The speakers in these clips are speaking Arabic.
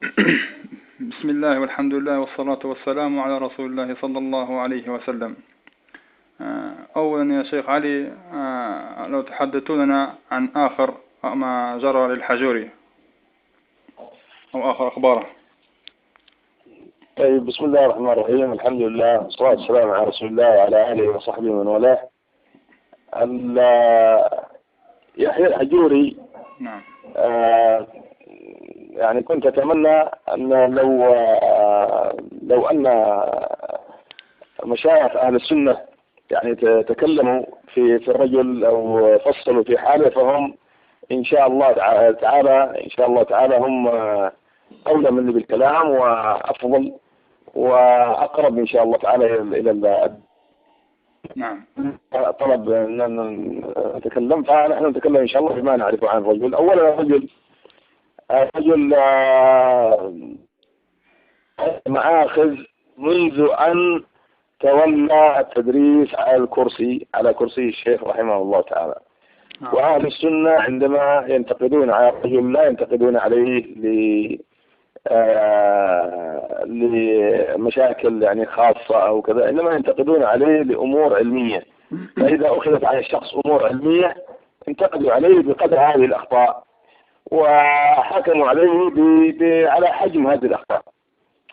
بسم الله والحمد لله والصلاة والسلام على رسول الله صلى الله عليه وسلم. أولا يا شيخ علي، لو تحدثوننا عن آخر ما جرى للحجوري أو آخر أخباره. طيب، بسم الله الرحمن الرحيم. الحمد لله والصلاة والسلام على رسول الله وعلى آله وصحبه ومن والاه. يحيى الحجوري، نعم. يعني كنت أتمنى أن لو أن مشايخ أهل السنة يعني تكلموا في الرجل أو فصلوا في حاله، فهم إن شاء الله تعالى هم أولى مني بالكلام وأفضل وأقرب إن شاء الله تعالى إلى نعم. طلب أن نتكلم. فنحن نتكلم إن شاء الله بما نعرفه عن الرجل. أولا الرجل مآخذ منذ أن تولى التدريس على كرسي الشيخ رحمه الله تعالى. وأهل السنة عندما ينتقدون على الرجل لا ينتقدون عليه لمشاكل يعني خاصة أو كذا، إنما ينتقدون عليه لأمور علمية. فإذا أخذت على الشخص أمور علمية انتقدوا عليه بقدر هذه الأخطاء وحكموا عليه على حجم هذه الأخطاء.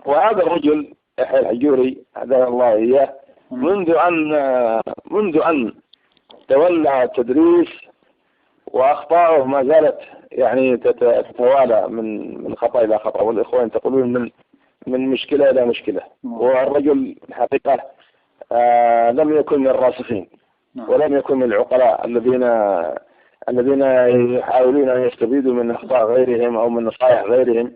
وهذا الرجل يحيى الحجوري هداه الله إياه منذ أن تولى التدريس وأخطاؤه ما زالت يعني تتوالى من خطأ إلى خطأ، والإخوان ينتقلون من مشكلة إلى مشكلة. والرجل الحقيقة لم يكن من الراسخين ولم يكن من العقلاء الذين يحاولون أن يستفيدوا من أخطاء غيرهم أو من نصائح غيرهم.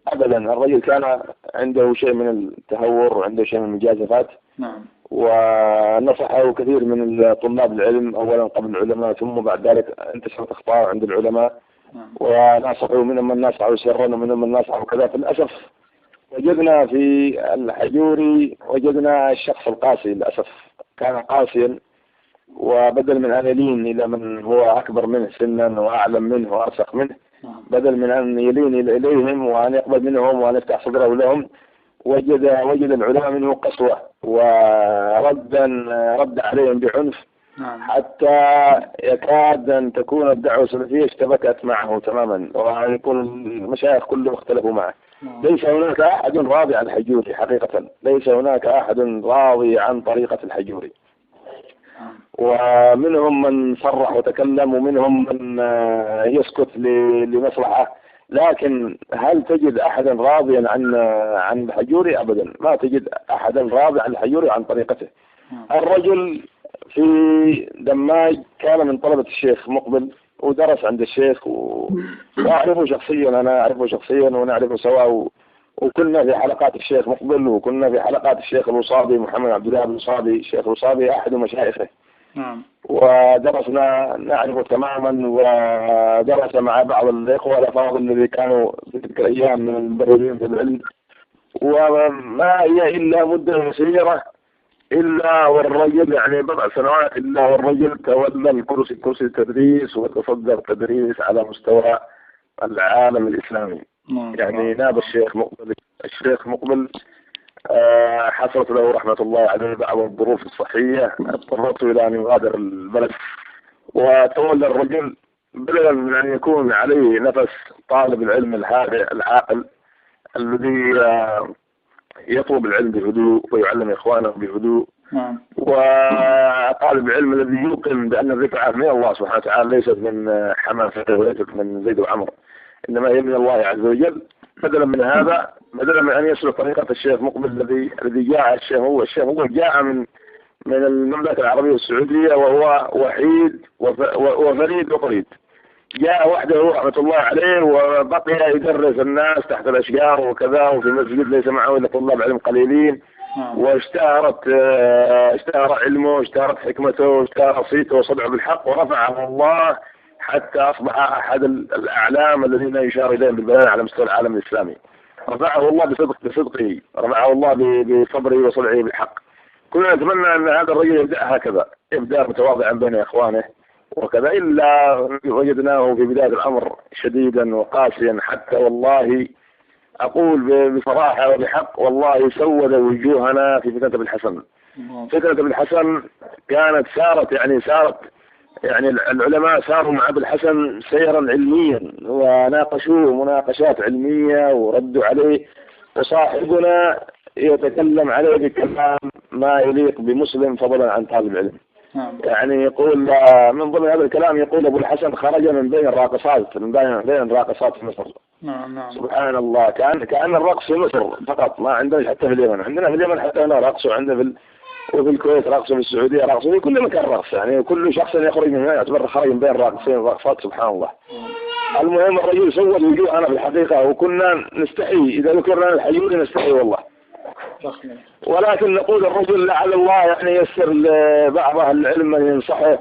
أبدا، الرجل كان عنده شيء من التهور وعنده شيء من المجازفات. نعم. ونصحه كثير من طلاب العلم أولا قبل العلماء، ثم بعد ذلك انتشرت أخطاء عند العلماء. ونصحوا منهم من نصحوا سرا ومنهم من نصحوا كذا. في الأسف وجدنا في الحجوري الشخص القاسي. للأسف كان قاسيا، وبدل من أن يلين إلى من هو أكبر منه سنا وأعلم منه وأرسخ منه، بدل من أن يلين إليهم وأن يقبل منهم وأن يفتح صدره لهم، وجد العلماء منه قسوة رد عليهم بعنف، حتى يكاد أن تكون الدعوة السلفية اشتبكت معه تماما، وأن يكون المشايخ كلهم اختلفوا معه. ليس هناك أحد راضي عن الحجوري حقيقة، ليس هناك أحد راضي عن طريقة الحجوري. ومنهم من صرح وتكلم ومنهم من يسكت لمصلحة. لكن هل تجد أحدا راضيا عن الحجوري؟ أبدا، ما تجد أحدا راضي عن الحجوري عن طريقته. الرجل في دماج كان من طلبة الشيخ مقبل ودرس عند الشيخ وأعرفه شخصيا، أنا أعرفه شخصيا ونعرفه سواء. وكنا في حلقات الشيخ مقبل وكنا في حلقات الشيخ الوصابي محمد عبد الله الوصابي. الشيخ الوصابي أحد مشايخه. ودرسنا نعرفه تماما، ودرس مع بعض الإخوة الأفاضل الذي كانوا في تلك الأيام من المبررين في العلم. وما هي إلا مدة يسيرة إلا والرجل يعني بضع سنوات إلا والرجل تولى كرسي التدريس وتصدر التدريس على مستوى العالم الإسلامي. يعني ناب الشيخ مقبل حصلت له رحمة الله عليه بعض الظروف الصحية اضطرته إلى أن يغادر البلد، وتولى الرجل بدلا من أن يكون عليه نفس طالب العلم الهادئ العاقل الذي يطلب العلم بهدوء ويعلم إخوانه بهدوء. وطالب العلم الذي يوقن بأن الرفعة من الله سبحانه وتعالى ليست من حماسته وليست من زيد وعمر، إنما هي من الله عز وجل. بدلا من أن يسلك طريقة الشيخ مقبل الذي جاء الشيخ مقبل جاء من المملكة العربية السعودية، وهو وحيد وفريد وفريد. جاء وحده رحمة الله عليه وبقي يدرس الناس تحت الأشجار وكذا، وفي مسجد ليس معه إلا طلاب علم قليلين. واشتهر علمه واشتهرت حكمته واشتهر صيته وصدعه بالحق، ورفعه الله حتى أصبح أحد الأعلام الذين يشار إليهم بالبيان على مستوى العالم الإسلامي. رفعه الله بصدقه، رفعه الله بصبره وصدعه بالحق. كنا نتمنى أن هذا الرجل يبدأ متواضعا بين إخوانه وكذا، إلا وجدناه في بداية الأمر شديدا وقاسيا، حتى والله أقول بصراحة وبحق والله سود وجوهنا في فتنة ابن حسن. فتنة ابن حسن كانت سارت يعني العلماء ساروا مع ابن حسن سيرا علميا وناقشوه مناقشات علمية وردوا عليه، وصاحبنا يتكلم عليه بكلام ما يليق بمسلم فضلا عن طالب علم. يعني يقول من ضمن هذا الكلام يقول أبو الحسن خرج من بين الراقصات من بين الراقصات في مصر. سبحان الله، كأن الرقص في مصر فقط، ما عندنا حتى في اليمن. عندنا في اليمن حتى هنا رقص، وعندنا وفي الكويت رقص، وفي السعودية رقص، وفي كل مكان رقص. يعني كل شخص يخرج من هنا يعتبر خرج من بين الراقصين والراقصات. سبحان الله. المهم الرجل سود وجوهنا في الحقيقة، وكنا نستحي إذا ذكرنا الحيون نستحي والله. ولكن نقول الرجل لعل الله يعني ييسر لبعض العلم من ينصحه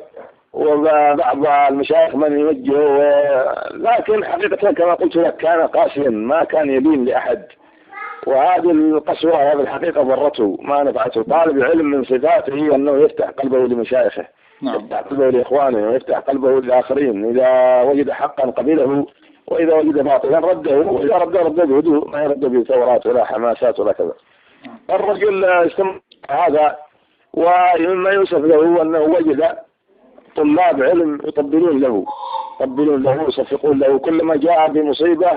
وبعض المشايخ من يوجهه، لكن حقيقة كما قلت لك كان قاسيا ما كان يلين لأحد، وهذه القسوة هذه الحقيقة ضرته ما نفعته. طالب علم من صفاته أنه يفتح قلبه لمشايخه، يفتح قلبه لإخوانه، ويفتح قلبه للآخرين. إذا وجد حقا قبله، وإذا وجد باطلا رده، وإذا رده بهدوء، ما يرده بثورات ولا حماسات ولا كذا. الرجل استمر هذا، ومما يوصف له أنه وجد طلاب علم يطبلون له يصفقون له، كلما جاء بمصيبة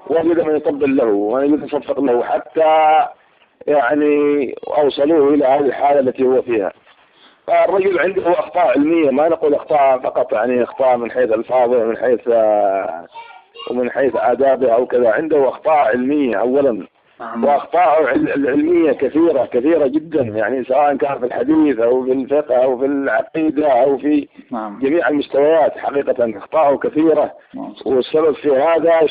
وجد من يطبل له ومن يصفق له، حتى يعني أوصلوه إلى هذه الحالة التي هو فيها. فالرجل عنده أخطاء علمية، ما نقول أخطاء فقط يعني أخطاء من حيث ألفاظه ومن حيث آدابه أو كذا، عنده أخطاء علمية أولا، وأخطاء العلمية كثيرة جدا، يعني سواء كان في الحديث أو في الفقه أو في العقيدة أو في جميع المستويات. حقيقة أخطاءه كثيرة، والسبب في هذا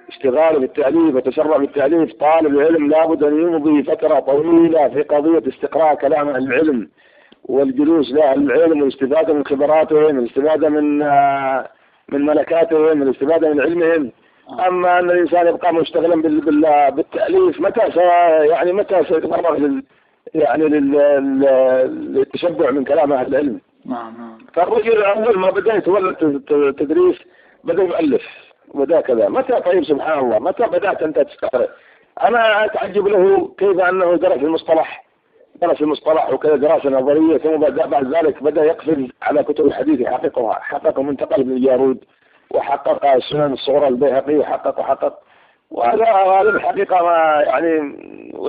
اشتغاله بالتأليف وتسرع بالتأليف. طالب العلم لابد أن يمضي فترة طويلة في قضية استقراء كلام أهل العلم والجلوس لأهل العلم والاستفادة من خبراتهم، الاستفادة من ملكاتهم، الاستفادة من علمهم. أما أن الإنسان يبقى مشتغلا بالتأليف متى سيتفرغ للتشبع من كلام أهل العلم. فالرجل أول ما بدأ يتولى التدريس بدأ يؤلف وبدأ كذا. متى طيب سبحان الله متى بدأت أنت تستقرأ؟ أنا أتعجب له كيف أنه درس المصطلح وكذا دراسة نظرية، ثم بعد ذلك بدأ يقفز على كتب الحديث حقق منتقى ابن الجارود، وحقق السنن الصغرى البيهقي، وحقق وهذا الحقيقة ما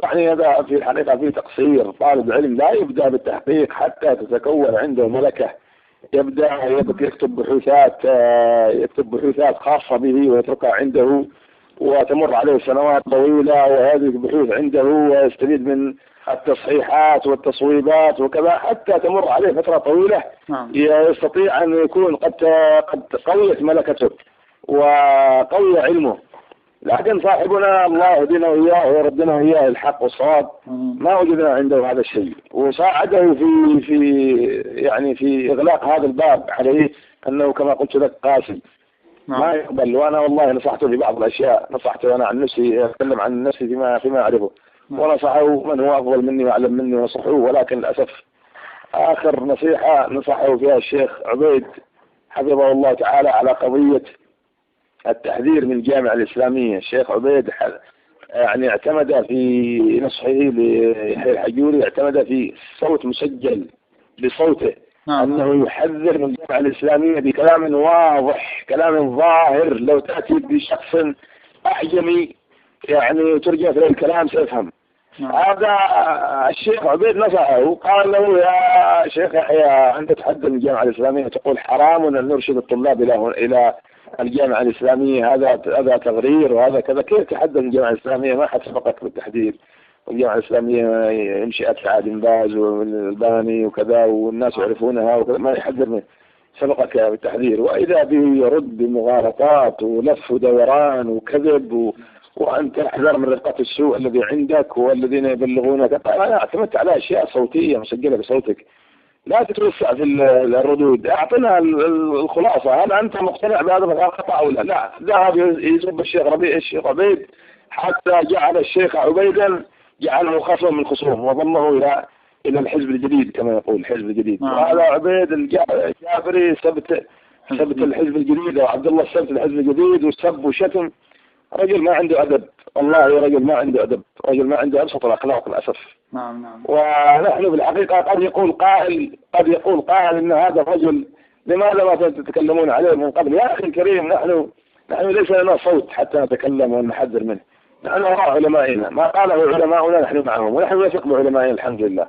يعني هذا في الحقيقة في تقصير. طالب علم لا يبدأ بالتحقيق حتى تتكون عنده ملكة، يبدأ يكتب بحوثات خاصة به ويتركها عنده، وتمر عليه سنوات طويلة وهذه البحوث عنده، ويستفيد من التصحيحات والتصويبات وكذا حتى تمر عليه فترة طويلة يستطيع أن يكون قد قويت ملكته وقوي علمه. لكن صاحبنا الله يهدينا وإياه ويردنا وإياه الحق والصواب ما وجدنا عنده هذا الشيء، وساعده في إغلاق هذا الباب عليه، أنه كما قلت لك قاسي ما يقبل. وأنا والله نصحته في بعض الأشياء، نصحته أنا عن نفسي، أتكلم عن نفسي فيما أعرفه، ونصحه من هو أفضل مني وأعلم مني ونصحوه. ولكن للأسف آخر نصيحة نصحه فيها الشيخ عبيد حفظه الله تعالى على قضية التحذير من الجامعة الإسلامية. الشيخ عبيد يعني اعتمد في نصحه ليحيى الحجوري، اعتمد في صوت مسجل بصوته أنه يحذر من الجامعة الإسلامية بكلام واضح، كلام ظاهر، لو تأتي بشخص أعجمي يعني ترجع في الكلام سيفهم. هذا الشيخ عبيد نصحه وقال له يا شيخ يحيى أنت تحدث من الجامعة الإسلامية تقول حرام أن نرشد الطلاب إلى الجامعة الإسلامية، هذا تغرير وهذا كذا. كيف تحدث من الجامعة الإسلامية؟ ما حد سبقك بالتحديد. الجامعة الإسلامية ينشئت في عهد باز والباني وكذا والناس يعرفونها وكذا، ما يحذر منه سبقك بالتحذير. وإذا به يرد بمغالطات ولف ودوران وكذب وأنت احذر من رفقة السوء الذي عندك والذين يبلغونك. أنا اعتمدت على أشياء صوتية مسجلة بصوتك، لا تتوسع في الردود، اعطنا الخلاصة. هل أنت مقتنع بهذا الخطأ أو لا؟ لا، ذهب يسب الشيخ عبيد حتى جعل الشيخ عبيدا جعله خصم من خصوم وضمه إلى الحزب الجديد كما يقول الحزب الجديد. وهذا عبيد الجابري سبت الحزب الجديد، وعبد الله سبت الحزب الجديد، وسب وشتم رجل ما عنده أدب، والله رجل ما عنده أدب، رجل ما عنده أبسط الأخلاق للأسف. نعم نعم. ونحن بالحقيقة قد يقول قائل إن هذا الرجل لماذا ما تتكلمون عليه من قبل؟ يا أخي الكريم، نحن ليس لنا صوت حتى نتكلم ونحذر منه. نحن نراء علمائنا، ما قاله علماؤنا نحن معهم، ونحن نثق بعلمائنا الحمد لله.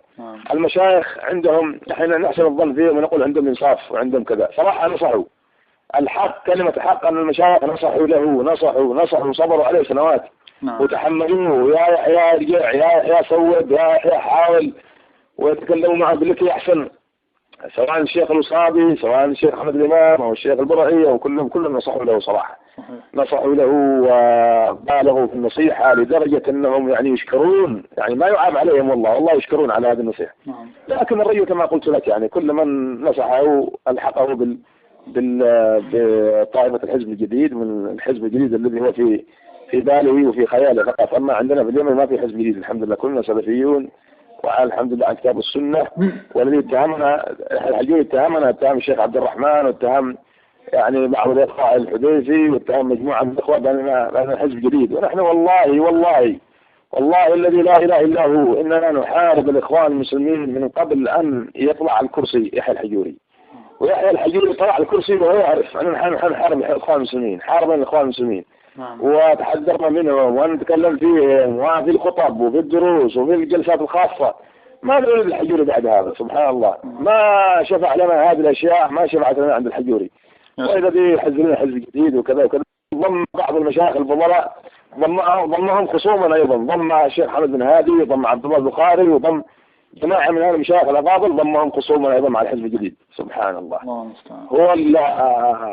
المشايخ عندهم نحن نحسن الظن فيهم ونقول عندهم إنصاف وعندهم كذا، صراحة نصحوا الحق، كلمة حق أن المشايخ نصحوا له، نصحوا صبروا عليه سنوات. وتحملوه، يا يحيى ارجع، يا يحيى صوب، يا يحيى حاول، ويتكلموا معه بالتي أحسن، سواء الشيخ الوصابي، سواء الشيخ أحمد الإمام أو الشيخ البرعي، وكلهم نصحوا له صراحة. نصحوا له وبالغوا في النصيحة لدرجة أنهم يعني يشكرون، يعني ما يعاب عليهم، والله يشكرون على هذه النصيحة. لكن الرجل كما قلت لك يعني كل من نصحه ألحقه بطائفة الحزب الجديد، من الحزب الجديد الذي هو في باله وفي خياله فقط. أما عندنا في اليمن ما في حزب جديد الحمد لله، كلنا سلفيون وعلى الحمد لله على كتاب السنة. والذي اتهمنا الحجوري اتهم الشيخ عبد الرحمن، واتهم يعني بعض الإخوة الحديثي، واتهم مجموعة من الإخوة بأن الحزب جديد. ونحن والله الذي لا إله إلا هو إننا نحارب الإخوان المسلمين من قبل أن يطلع على الكرسي يحيى الحجوري. ويحيى الحجوري طلع على الكرسي وهو يعرف أن نحن نحارب الإخوان المسلمين، حاربنا الإخوان المسلمين. وتحذرنا منهم ونتكلم فيهم وفي الخطب وفي الدروس وفي الجلسات الخاصة. ما نريد الحجوري بعد هذا، سبحان الله ما شفع لنا هذه الأشياء، ما شفعت لنا عند الحجوري. وإذا دي حزبنا حزب جديد وكذا وكذا. ضم بعض المشايخ الفضلاء، ضمهم خصوما أيضا، ضم الشيخ حمد بن هادي، ضم عبد الله البخاري، وضم جماعة من هذه المشايخ الأفاضل، ضمهم خصوما أيضا مع الحزب الجديد. سبحان الله.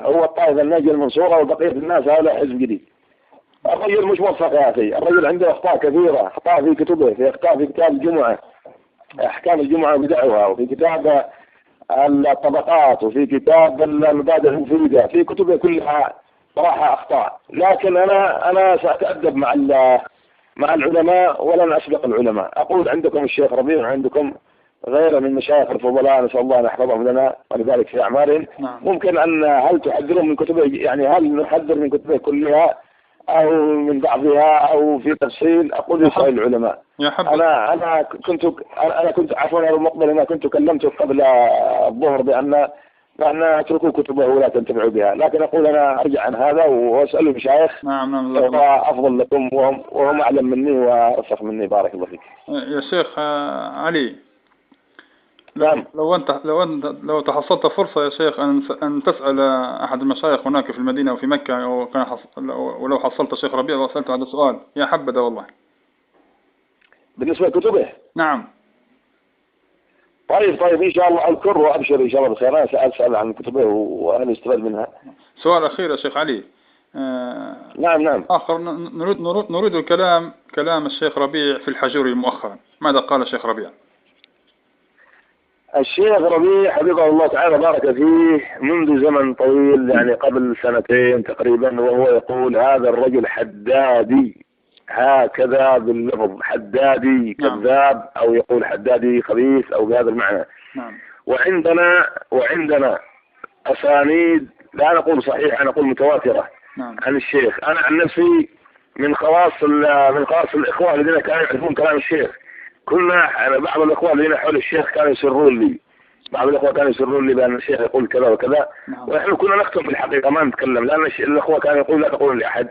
هو الطائفة الناجية المنصورة، وبقية الناس هؤلاء حزب جديد. الرجل مش موفق يا أخي، الرجل عنده أخطاء كثيرة، أخطاء في كتبه، في أخطاء في كتاب الجمعة، أحكام الجمعة وبدعها، وفي كتاب الطبقات، وفي كتاب المبادئ المفيدة، في كتبه كلها صراحة أخطاء. لكن أنا سأتأدب مع العلماء ولن أسبق العلماء. أقول عندكم الشيخ ربيع وعندكم غيره من مشايخ الفضلاء، نسأل الله أن يحفظهم لنا ولذلك في أعمالهم. ممكن هل تحذرون من كتبه، يعني هل نحذر من كتبه كلها أو من بعضها أو في تفصيل؟ أقول يسأل العلماء. أنا كنت عفوا المقبل، أنا كنت كلمتك قبل الظهر بأن اتركوا كتبه ولا تنتبعوا بها، لكن أقول أنا أرجع عن هذا وأسأل المشايخ. نعم أفضل لكم وهم أعلم مني وأرسخ مني. بارك الله فيك يا شيخ علي. نعم. لو تحصلت فرصة يا شيخ أن تسأل أحد المشايخ هناك في المدينة وفي مكة، ولو حصلت الشيخ ربيع وسألته هذا السؤال يا حبذا والله. بالنسبة لكتبه نعم. طيب إن شاء الله أذكر وأبشر إن شاء الله بخير. أنا أسأل عن كتبه وأنا استفاد منها. سؤال أخير يا شيخ علي. نعم. آخر نريد كلام الشيخ ربيع في الحجوري مؤخرا. ماذا قال الشيخ ربيع؟ الشيخ ربيع حفظه الله تعالى بارك فيه منذ زمن طويل، يعني قبل 2 تقريبا، وهو يقول هذا الرجل حدادي، هكذا باللفظ، حدادي كذاب، أو يقول حدادي خبيث أو بهذا المعنى. وعندنا أسانيد لا نقول صحيحة، نقول متواترة عن الشيخ. أنا عن نفسي من خواص الإخوة الذين كانوا يعرفون كلام الشيخ. كنا بعض الإخوة الذين حول الشيخ كانوا يسرون لي، بأن الشيخ يقول كذا وكذا، ونحن كنا نكتب في الحقيقة ما نتكلم، لأن الإخوة كانوا يقول لا تقولون لأحد.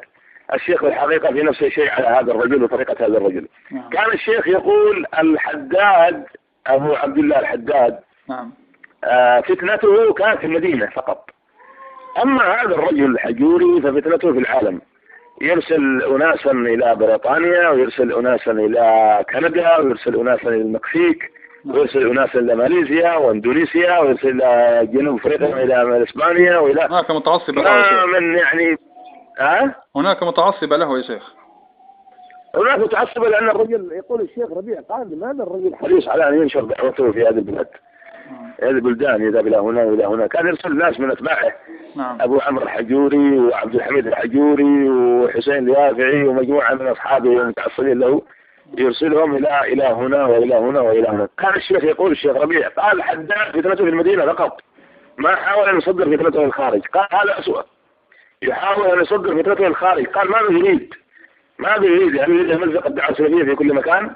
الشيخ بالحقيقة في نفسه شيء على هذا الرجل وطريقة هذا الرجل. كان الشيخ يقول الحداد أبو عبد الله الحداد فتنته كانت في المدينة فقط، أما هذا الرجل الحجوري ففتنته في العالم. يرسل أناسا إلى بريطانيا، ويرسل أناسا إلى كندا، ويرسل أناسا إلى المكسيك، ويرسل أناسا إلى ماليزيا وإندونيسيا، ويرسل إلى جنوب أفريقيا إلى إسبانيا، وإلى هناك متعصبة له من يعني هناك متعصبة له يا شيخ. هناك متعصبة، لأن الرجل يقول الشيخ ربيع قال لماذا الرجل حريص على أن ينشر دعوته في هذه البلاد، هذه البلدان، يذهب إلى هنا وإلى هنا. كان يرسل ناس من أتباعه، أبو عمرو الحجوري وعبد الحميد الحجوري وحسين اليافعي ومجموعة من أصحابه المتعصبين له، يرسلهم إلى هنا وإلى هنا وإلى هنا. كان الشيخ يقول الشيخ ربيع قال حداد فتنته في المدينة فقط، ما حاول أن يصدر فتنته للخارج. قال هذا أسوأ، يحاول أن يصدر فترته الخارج. قال ما بيريد يعني يريد يمزق الدعوة السلفية في كل مكان.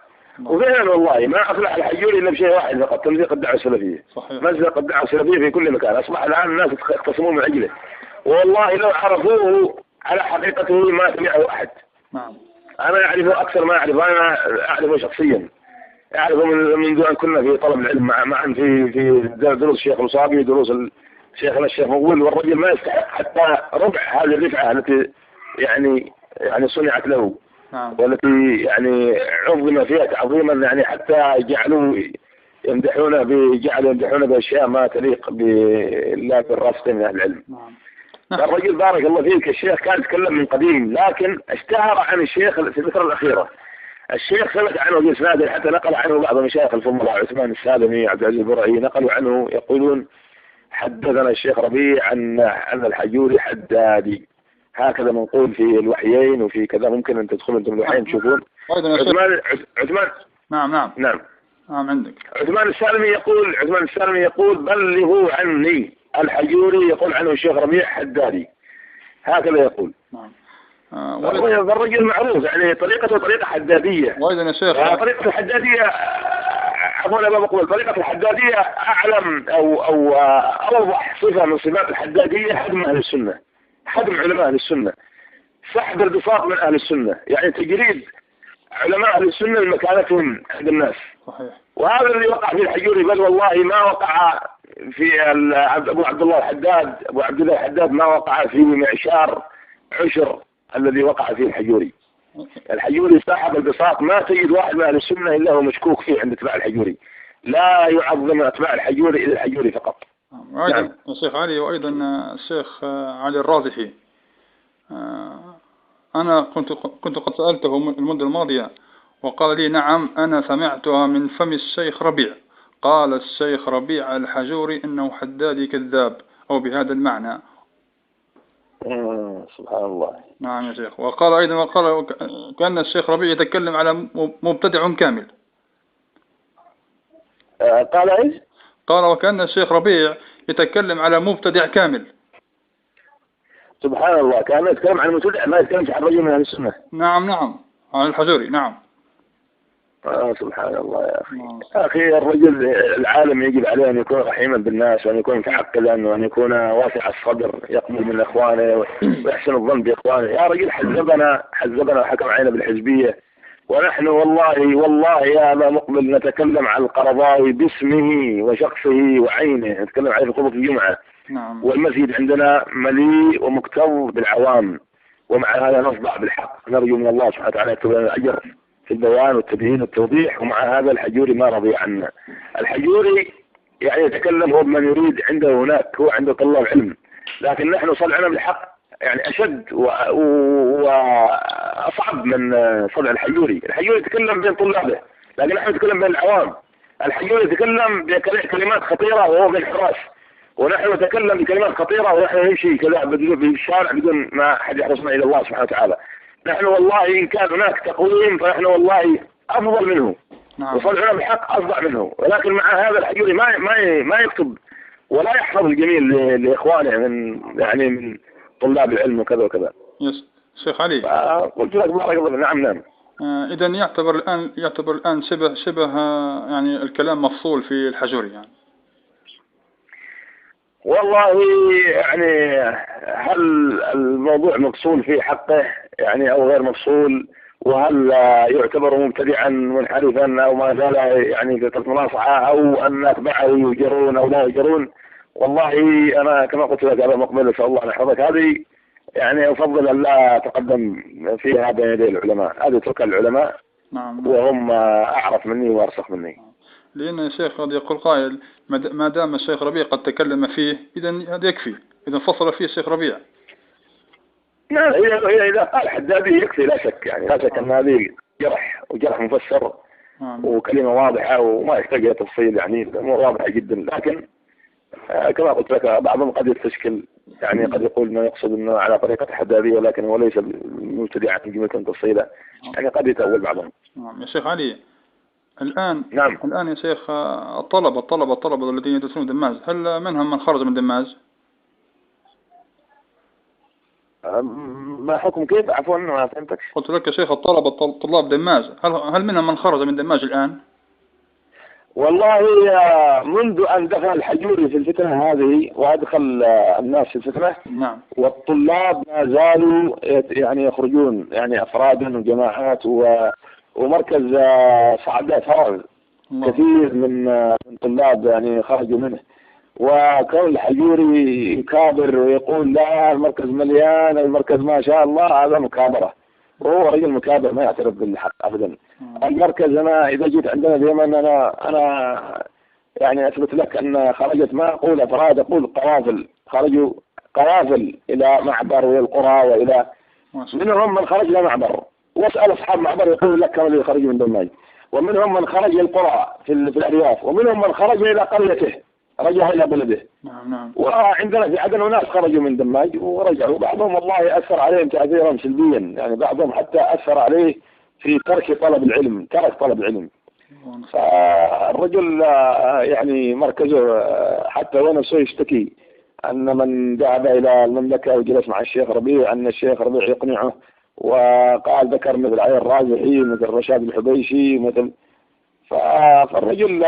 وفعلا والله ما أفلح الحجوري إلا بشيء واحد فقط، تمزيق الدعوة السلفية. صحيح. مزق الدعوة السلفية في كل مكان، أصبح الآن الناس يختصمون من أجله، والله لو عرفوه على حقيقته ما سمعه أحد. نعم. أنا أعرفه أكثر ما أعرفه، أنا أعرفه شخصيا، أعرفه منذ أن كنا في طلب العلم معا في دروس الشيخ الوصابي، دروس شيخنا الشيخ مقبول، والرجل ما يستحق حتى ربع هذه الرفعة التي يعني صنعت له. نعم. والتي يعني عظم فيها تعظيما، يعني حتى جعلوا يمدحونه بأشياء ما تليق بالله بالراسخين من أهل العلم. نعم. الرجل بارك الله فيك الشيخ كان يتكلم من قديم، لكن اشتهر عن الشيخ في الفترة الأخيرة. الشيخ ثبت عنه بإسناده، حتى نقل عنه بعض مشايخ الفضلاء عثمان السالمي، عبد العزيز البرعي، نقلوا عنه يقولون حدثنا الشيخ ربيع أن الحجوري حدادي، هكذا منقول في الوحيين وفي كذا، ممكن أن تدخلوا أنتم الوحيين تشوفون. عثمان نعم عندك عثمان السالمي يقول بلغوا عني الحجوري، يقول عنه الشيخ ربيع حدادي، هكذا يقول. نعم. الرجل معروف يعني طريقته طريقة حدادية. وأيضا يا شيخ طريقة الحدادية، عفوا أنا بقول طريقة الحدادية أعلم أو أوضح صفة من صفات الحدادية حجم أهل السنة، حجم علماء أهل السنة، سحب البساط من أهل السنة، يعني تجريد علماء أهل السنة لمكانتهم عند الناس. صحيح. وهذا الذي وقع في الحجوري، بل والله ما وقع في أبو عبد الله الحداد ما وقع في معشار عشر الذي وقع فيه الحجوري. الحجوري صاحب البساط، ما تجد واحد من أهل السنة إلا هو مشكوك فيه عند اتباع الحجوري، لا يعظم اتباع الحجوري إلى الحجوري فقط. نعم. الشيخ علي وأيضا الشيخ علي الرازحي، أنا كنت قد سألته المدة الماضية وقال لي نعم أنا سمعتها من فم الشيخ ربيع، قال الشيخ ربيع الحجوري إنه حدادي كذاب أو بهذا المعنى. سبحان الله. نعم يا شيخ. وقال أيضا كأن الشيخ ربيع يتكلم على مبتدع كامل. قال إيش؟ قال وكأن الشيخ ربيع يتكلم على مبتدع كامل. سبحان الله، كان يتكلم عن المبتدع، ما يتكلمش عن رجل من أهل السنة. نعم عن الحجوري. نعم. سبحان الله يا أخي. يا أخي الرجل العالم يجب عليه أن يكون رحيما بالناس، وأن يكون متعقلا، وأن يكون واسع الصدر، يقبل من إخوانه ويحسن الظن بإخوانه. يا رجل حزبنا وحكم علينا بالحزبية، ونحن والله يا أبا مقبل نتكلم عن القرضاوي باسمه وشخصه وعينه، نتكلم عليه في خطبة الجمعة. نعم. والمسجد عندنا مليء ومكتظ بالعوام، ومع هذا نصدع بالحق، نرجو من الله سبحانه وتعالى يكتب لنا الأجر في البيان والتبيين والتوضيح. ومع هذا الحجوري ما رضي عنا. الحجوري يعني يتكلم هو بمن يريد، عنده هناك هو عنده طلاب علم، لكن نحن صدعنا بالحق يعني أشد وأصعب من صدع الحجوري. الحجوري يتكلم بين طلابه، لكن نحن نتكلم بين العوام. الحجوري يتكلم بكلمات خطيرة وهو بالحراس، ونحن نتكلم بكلمات خطيرة ونحن نمشي كذا بالشارع بدون ما أحد يحرصنا إلى الله سبحانه وتعالى. نحن والله إن كان هناك تقويم فنحن والله أفضل منه. نعم. وصدعنا بالحق أصدع منه، ولكن مع هذا الحجوري ما يكتب ولا يحفظ الجميل لإخوانه من طلاب العلم وكذا وكذا. يس شيخ علي. قلت لك بارك الله. نعم. إذا يعتبر الآن شبه يعني الكلام مفصول في الحجوري يعني. والله يعني هل الموضوع مفصول في حقه يعني أو غير مفصول، وهل يعتبر مبتدعا منحرفا أو ما زال يعني في المناصحة، أو أن أتباعه يجرون أو لا يجرون؟ والله أنا كما قلت لك هذا مقبل، إن شاء الله نحفظك هذه يعني أفضل أن لا أتقدم فيها بين يدي العلماء، هذه ترك العلماء. نعم. وهم أعرف مني وأرسخ مني. لأن الشيخ قد يقول قائل ما دام الشيخ ربيع قد تكلم فيه إذا هذا يكفي، إذا فصل فيه الشيخ ربيع. لا إذا قال حدادي يكفي لا شك، يعني لا شك أن هذه جرح مفسر وكلمة واضحة وما يحتاج إلى تفصيل، يعني الأمور واضحة جدا. لكن كما قلت لك بعضهم قد يستشكل، يعني قد يقول ما يقصد أنه على طريقة حدادية، ولكن هو ليس مبتدعا جملة تفصيلة، يعني قد يتأول بعضهم. نعم يا شيخ علي. نعم. الآن يا شيخ الطلبة الذين يدرسون دماج، هل منهم من خرج من دماج؟ ما حكم كيف؟ عفوا ما فهمتك. قلت لك يا شيخ الطلبة طلاب دماج، هل منهم من خرج من دماج الآن؟ والله منذ أن دخل الحجوري في الفتنة هذه وأدخل الناس في الفتنة، نعم. والطلاب ما زالوا يعني يخرجون، يعني أفرادا وجماعات ومركز سعدات هرم كثير من طلاب يعني خرجوا منه. وكون الحجوري يكابر ويقول لا المركز مليان، المركز ما شاء الله، هذا مكابرة، وهو رجل مكابر ما يعترف بالحق أبدا. المركز أنا إذا جيت عندنا اليمن أنا يعني أثبت لك أن خرجت، ما أقول أفراد، أقول قوافل، خرجوا قوافل إلى معبر وإلى القرى وإلى، منهم من خرج إلى معبر، واسأل أصحاب معبر يقول لك كم اللي خرجوا من دماج، ومنهم من خرج إلى القرى في الأرياف، ومنهم من خرج إلى قريته رجع إلى بلده. نعم. وعندنا في عدن ناس خرجوا من دماج ورجعوا، بعضهم والله أثر عليهم تأثيرا سلبيا، يعني بعضهم حتى أثر عليه في ترك طلب العلم، ترك طلب العلم. فالرجل يعني مركزه حتى هو نفسه يشتكي أن من ذهب إلى المملكة وجلس مع الشيخ ربيع أن الشيخ ربيع يقنعه، وقال ذكر مثل علي الرازحي، مثل رشاد الحبيشي، مثل، فالرجل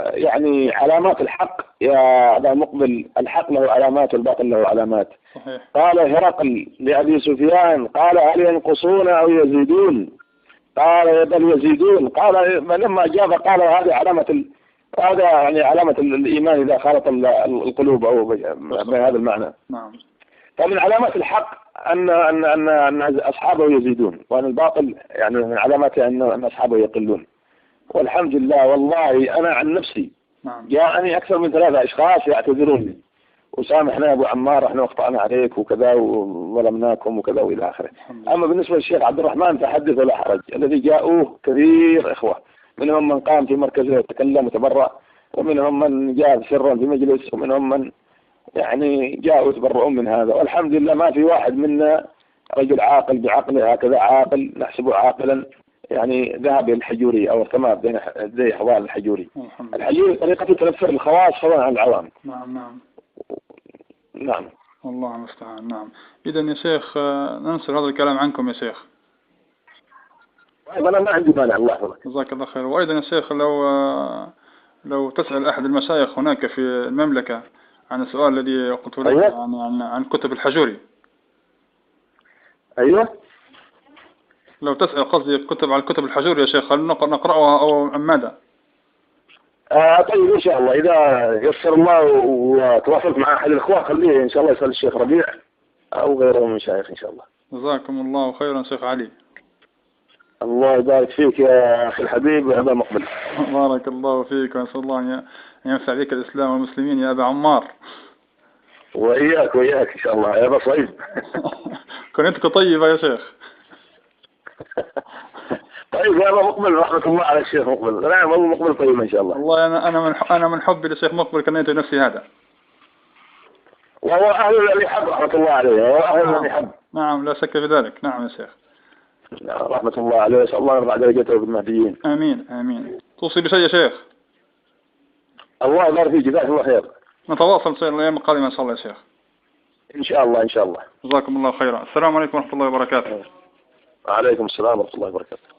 يعني علامات الحق يا أبا مقبل، الحق له علامات والباطل له علامات. صحيح. قال هرقل لأبي سفيان قال هل ينقصون أو يزيدون؟ قال بل يزيدون. قال لما أجاب قال هذه علامة هذا يعني علامة الإيمان إذا خالط القلوب أو بهذا المعنى. نعم. فمن علامات الحق أن أصحابه يزيدون، وأن الباطل يعني من علاماته أن أصحابه يقلون. والحمد لله والله أنا عن نفسي جاءني أكثر من 3 أشخاص يعتذروني وسامحنا يا أبو عمار احنا أخطأنا عليك وكذا وظلمناكم وكذا وإلى آخره. أما بالنسبة للشيخ عبد الرحمن فحدث ولا حرج، الذي جاءوه كثير إخوة، منهم من قام في مركزه وتكلم وتبرأ، ومنهم من جاء سرا في مجلس، ومنهم من يعني جاءوا يتبرؤون من هذا. والحمد لله ما في واحد منا رجل عاقل بعقله هكذا، عاقل نحسبه عاقلا يعني ذهب إلى الحجوري أو ارتمى بين يدي حوال الحجوري. الحجوري طريقته تنفر الخواص فضلا عن العوام. نعم. والله المستعان. نعم. إذا يا شيخ ننصر هذا الكلام عنكم يا شيخ. أنا ما عندي مانع، الله يحفظك. جزاك الله خير. وأيضا يا شيخ لو تسأل أحد المشايخ هناك في المملكة عن السؤال الذي قلت لك. أيوة. عن كتب الحجوري. أيوة. لو تسأل قصدي كتب عن كتب الحجوري يا شيخ، هل نقرأها أو أم ماذا؟ طيب إن شاء الله إذا يسر الله وتواصلت مع أحد الأخوة خليه إن شاء الله يسأل الشيخ ربيع أو غيره من المشايخ إن شاء الله. جزاكم الله خيرا شيخ علي. الله يبارك فيك يا أخي الحبيب يا أبا مقبل. بارك الله فيك، ونسأل الله أن ينفع بك الإسلام والمسلمين يا أبا عمار. وإياك إن شاء الله يا أبا صعيب. كنتك طيبة يا شيخ. طيب يا أبا مقبل رحمة الله على الشيخ مقبل. نعم أبو مقبل طيب إن شاء الله. والله أنا من حبي للشيخ مقبل كنيت نفسي هذا. وهو أهل الذي حب رحمة الله عليه، وهو أهل الذي حب. نعم لا شك في ذلك. نعم يا شيخ. رحمة الله عليه، وسأل الله يرفع درجته بالمهديين. آمين. توصي بشيء يا شيخ؟ الله يبارك فيك، جزاك الله خير. نتواصل إن شاء الله الأيام القادمة إن شاء الله يا شيخ. إن شاء الله. جزاكم الله خيرا. السلام عليكم ورحمة الله وبركاته. وعليكم السلام ورحمة الله وبركاته.